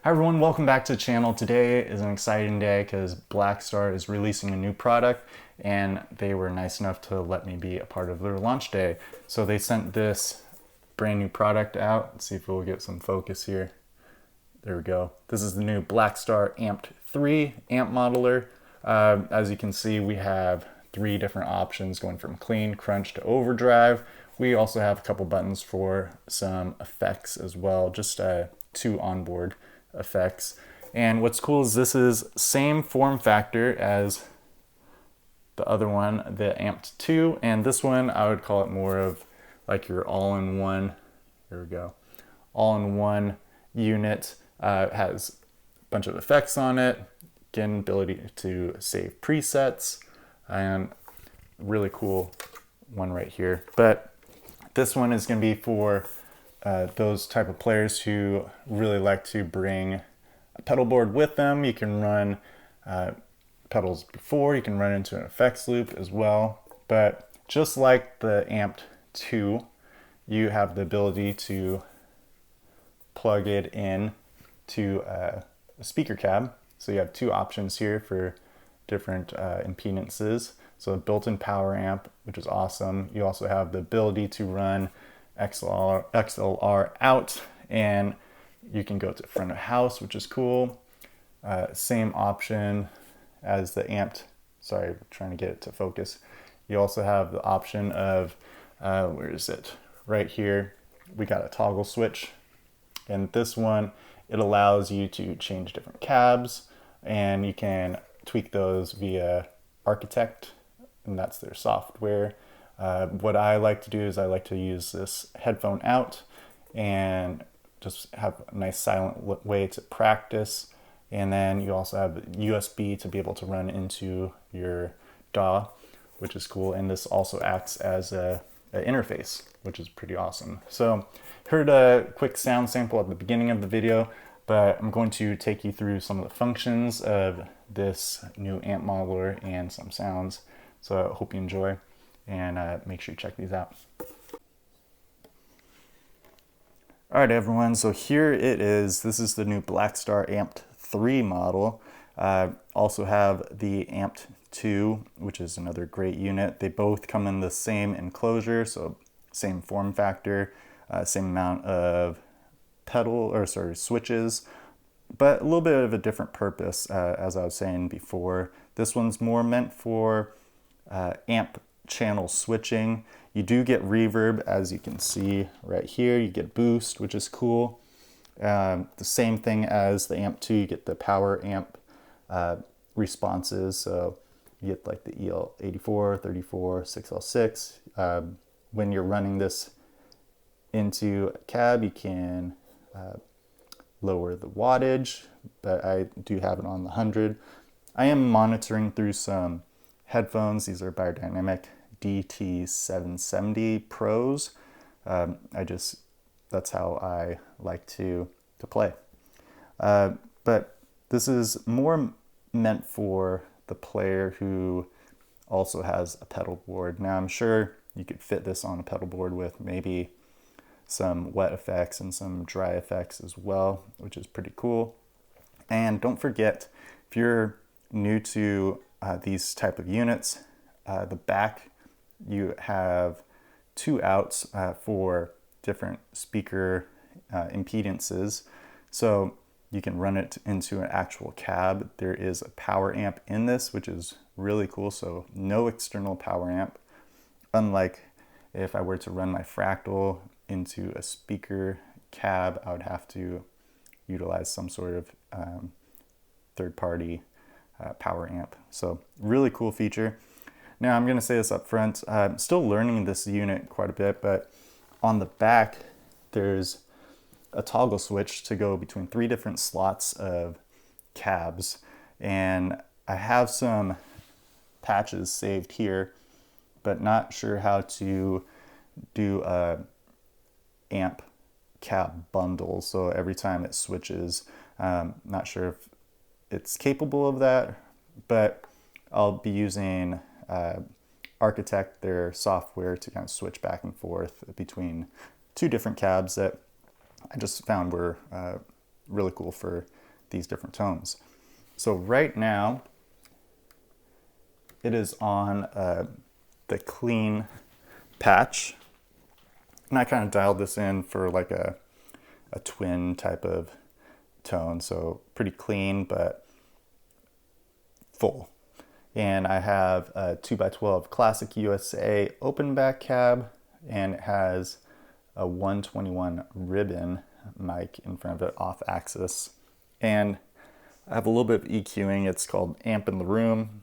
Hi everyone, welcome back to the channel. Today is an exciting day because Blackstar is releasing a new product and they were nice enough to let me be a part of their launch day. So they sent this brand new product out. Let's see if we'll get some focus here. There we go. This is the new Blackstar Amped 3 amp modeler. As you can see, we have 3 different options going from clean, crunch to overdrive. We also have a couple buttons for some effects as well, just 2 onboard effects. And what's cool is this is same form factor as the other one, the Amped 2, and this one I would call it more of like your all-in-one, here we go, all-in-one unit. It has a bunch of effects on it, again, ability to save presets, and really cool one right here. But this one is going to be for those type of players who really like to bring a pedal board with them. You can run pedals before, you can run into an effects loop as well. But just like the Amped 2, you have the ability to plug it in to a speaker cab. So you have 2 options here for different impedances. So a built-in power amp, which is awesome. You also have the ability to run XLR out, and you can go to front of house, which is cool. Same option as the Amped. Sorry, trying to get it to focus. You also have the option of, where is it? Right here, we got a toggle switch. And this one, it allows you to change different cabs, and you can tweak those via Architect, and that's their software. What I like to do is I like to use this headphone out and just have a nice silent way to practice. And then you also have USB to be able to run into your DAW, which is cool. And this also acts as an interface, which is pretty awesome. So heard a quick sound sample at the beginning of the video, but I'm going to take you through some of the functions of this new amp modeler and some sounds. So I hope you enjoy. And make sure you check these out. All right, everyone, so here it is. This is the new Blackstar Amped 3 model. Also have the Amped 2, which is another great unit. They both come in the same enclosure, so same form factor, same amount of switches, but a little bit of a different purpose, as I was saying before. This one's more meant for amp channel switching. You do get reverb, as you can see right here. You get boost, which is cool. The same thing as the Amped 2, you get the power amp responses. So you get like the EL84, 34, 6L6. When you're running this into a cab, you can lower the wattage, but I do have it on the 100. I am monitoring through some headphones. These are Biodynamic DT770 Pros. That's how I like to play. But this is more meant for the player who also has a pedal board. Now I'm sure you could fit this on a pedal board with maybe some wet effects and some dry effects as well, which is pretty cool. And don't forget, if you're new to these type of units, the back, you have 2 outs for different speaker impedances. So you can run it into an actual cab. There is a power amp in this, which is really cool. So no external power amp. Unlike if I were to run my Fractal into a speaker cab, I would have to utilize some sort of third-party power amp. So really cool feature. Now I'm going to say this up front, I'm still learning this unit quite a bit, but on the back there's a toggle switch to go between 3 different slots of cabs, and I have some patches saved here, but not sure how to do a amp cab bundle. So every time it switches, not sure if it's capable of that, but I'll be using Architect, their software, to kind of switch back and forth between 2 different cabs that I just found were really cool for these different tones. So right now it is on the clean patch, and I kind of dialed this in for like a twin type of tone, so pretty clean but full. And I have a 2x12 Classic USA open back cab, and it has a 121 ribbon mic in front of it off axis. And I have a little bit of EQing. It's called Amp in the Room.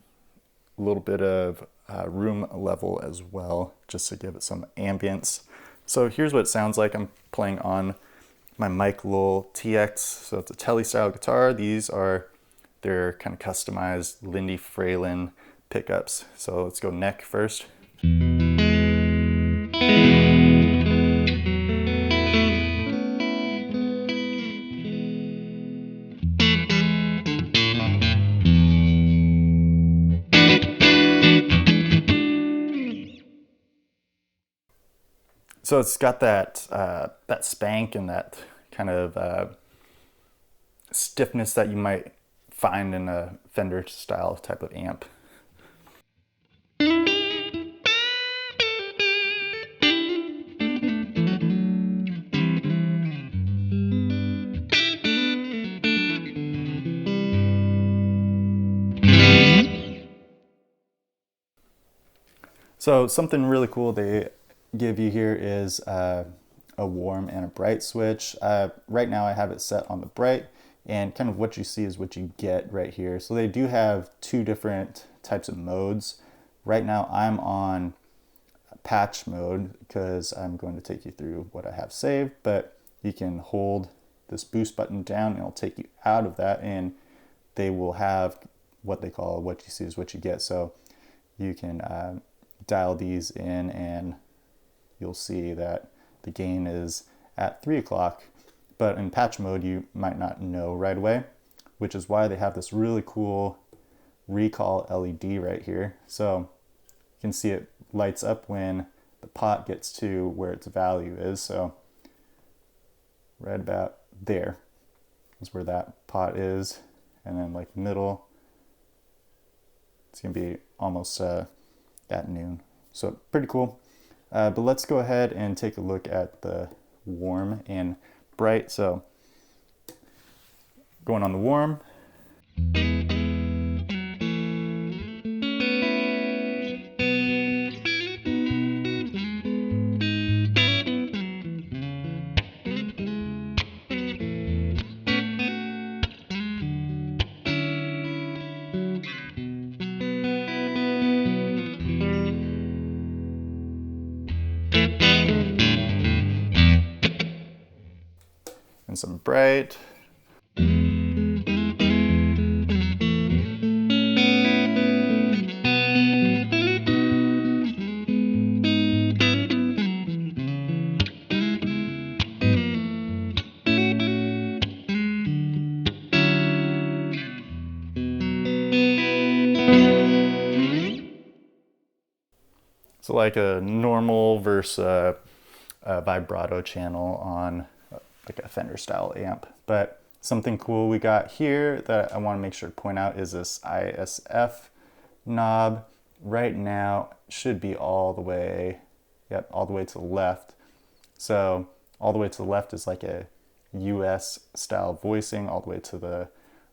A little bit of room level as well, just to give it some ambience. So here's what it sounds like. I'm playing on my Mike Lowell TX. So it's a Tele style guitar. These are their kind of customized Lindy Fralin pickups. So let's go neck first. So it's got that that spank and that kind of stiffness that you might find in a Fender style type of amp. So something really cool they give you here is a warm and a bright switch. Right now I have it set on the bright, and kind of what you see is what you get right here. So they do have 2 different types of modes. Right now I'm on patch mode because I'm going to take you through what I have saved, but you can hold this boost button down and it'll take you out of that, and they will have what they call what you see is what you get. So you can dial these in and you'll see that the gain is at 3 o'clock, but in patch mode you might not know right away, which is why they have this really cool recall LED right here. So you can see it lights up when the pot gets to where its value is. So right about there is where that pot is, and then like middle, it's gonna be almost at noon. So pretty cool. But let's go ahead and take a look at the warm and bright. So going on the warm. And some bright. So like a normal versus a vibrato channel on like a Fender style amp. But something cool we got here that I want to make sure to point out is this ISF knob. Right now should be all the way, yep, all the way to the left. So all the way to the left is like a US style voicing, all the way to the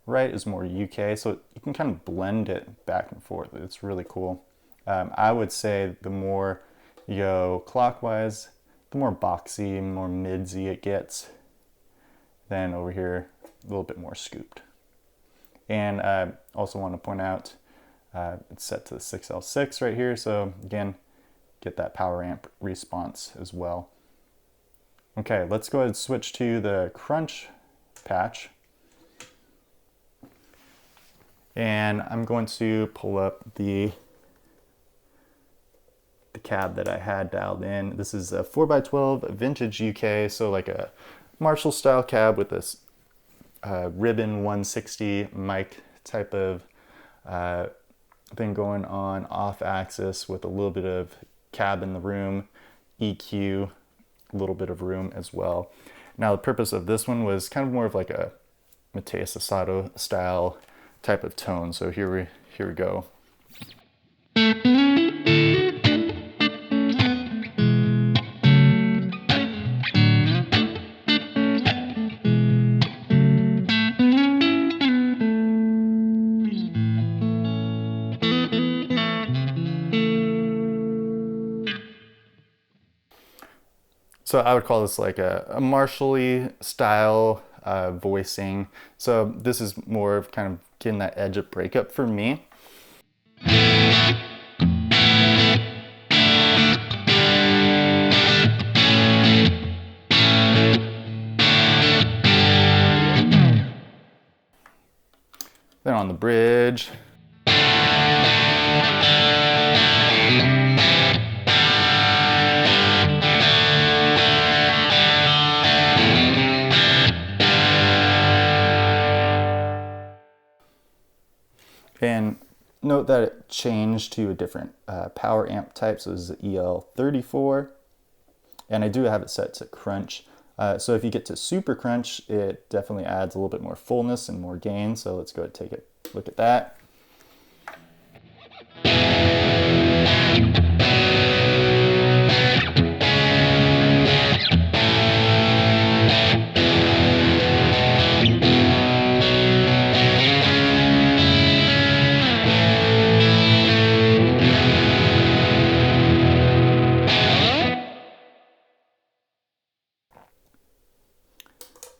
right is more UK. So you can kind of blend it back and forth. It's really cool. I would say the more you go clockwise, the more boxy, more midsy it gets. Then over here, a little bit more scooped. And I also want to point out it's set to the 6L6 right here. So again, get that power amp response as well. Okay, let's go ahead and switch to the crunch patch. And I'm going to pull up the cab that I had dialed in. This is a 4x12 vintage UK, so like a Marshall style cab with this ribbon 160 mic type of thing going on off axis with a little bit of cab in the room, EQ, a little bit of room as well. Now the purpose of this one was kind of more of like a Mateus Asado style type of tone. So here we go. So I would call this like a Marshall-y style voicing. So this is more of kind of getting that edge of breakup for me. Then on the bridge. And note that it changed to a different power amp type, so this is the EL34, and I do have it set to crunch. So if you get to super crunch, it definitely adds a little bit more fullness and more gain, so let's go ahead and take a look at that.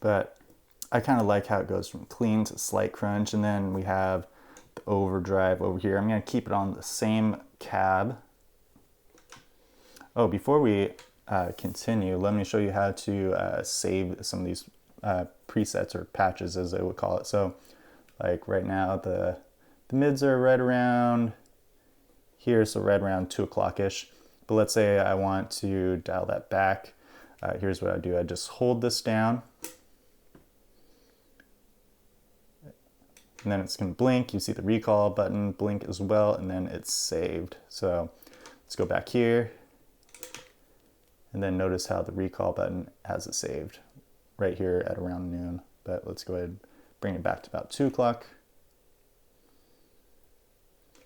But I kind of like how it goes from clean to slight crunch. And then we have the overdrive over here. I'm going to keep it on the same cab. Oh, before we continue, let me show you how to save some of these presets or patches, as I would call it. So like right now, the mids are right around here, so right around 2 o'clock-ish. But let's say I want to dial that back. Here's what I do. I just hold this down. And then it's going to blink. You see the recall button blink as well, and then it's saved. So let's go back here. And then notice how the recall button has it saved right here at around noon. But let's go ahead and bring it back to about 2 o'clock.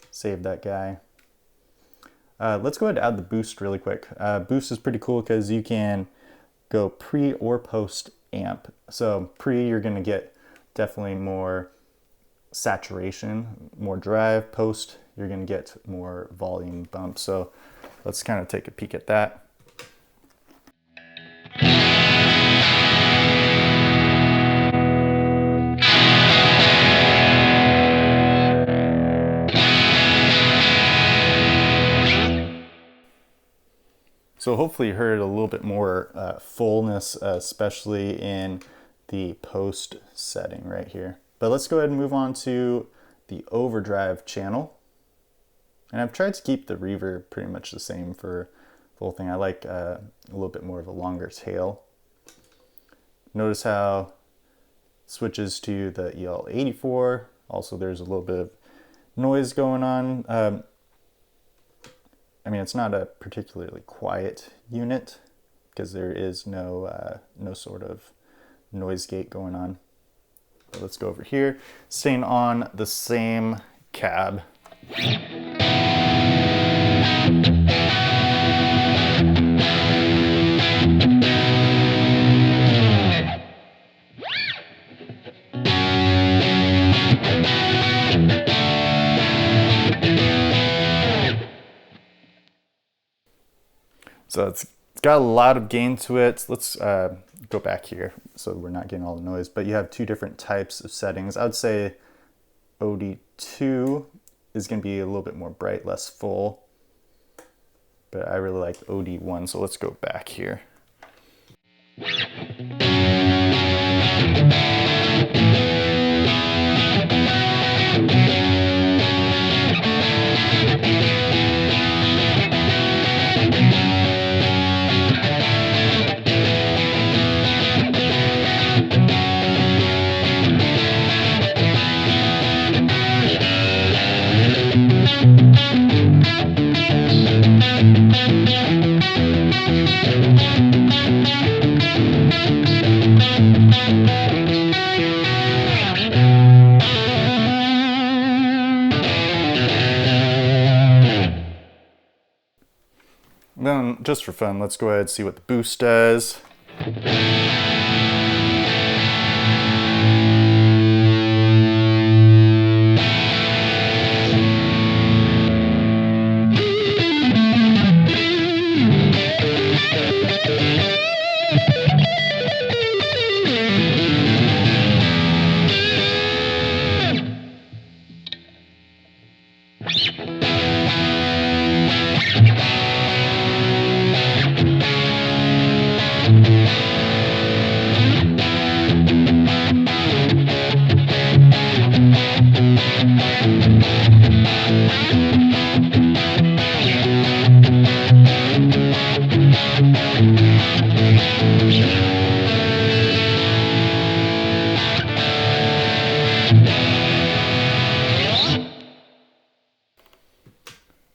Save that guy. Let's go ahead and add the boost really quick. Boost is pretty cool because you can go pre or post amp. So pre, you're going to get definitely more saturation, more drive. Post, you're going to get more volume bump. So let's kind of take a peek at that. So hopefully you heard a little bit more fullness, especially in the post setting right here. But let's go ahead and move on to the overdrive channel. And I've tried to keep the reverb pretty much the same for the whole thing. I like a little bit more of a longer tail. Notice how it switches to the EL84. Also, there's a little bit of noise going on. I mean, it's not a particularly quiet unit because there is no sort of noise gate going on. But let's go over here, staying on the same cab. So it's got a lot of gain to it. Let's go back here so we're not getting all the noise, but you have two different types of settings. I would say OD2 is going to be a little bit more bright, less full, but I really like OD1, so let's go back here. Then, just for fun, let's go ahead and see what the boost does.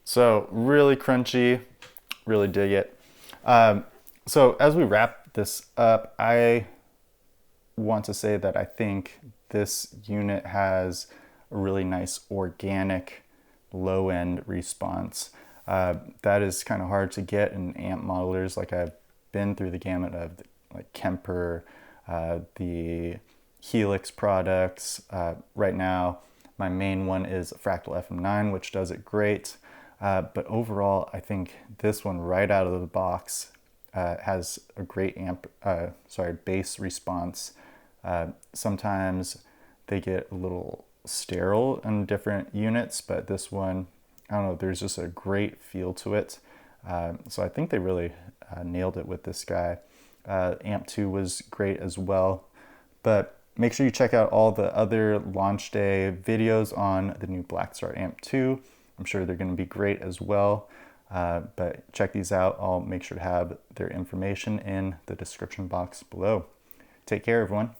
So really crunchy, really dig it. So as we wrap this up, I want to say that I think this unit has a really nice organic low-end response. That is kind of hard to get in amp modelers. Like, I've been through the gamut of like Kemper, the Helix products. Right now, my main one is a Fractal FM9, which does it great. But overall, I think this one right out of the box has a great bass response. Sometimes they get a little sterile in different units, but this one, I don't know, there's just a great feel to it. So I think they really nailed it with this guy. Amp 2 was great as well. But make sure you check out all the other launch day videos on the new Blackstar Amp 2. I'm sure they're going to be great as well. But check these out. I'll make sure to have their information in the description box below. Take care, everyone.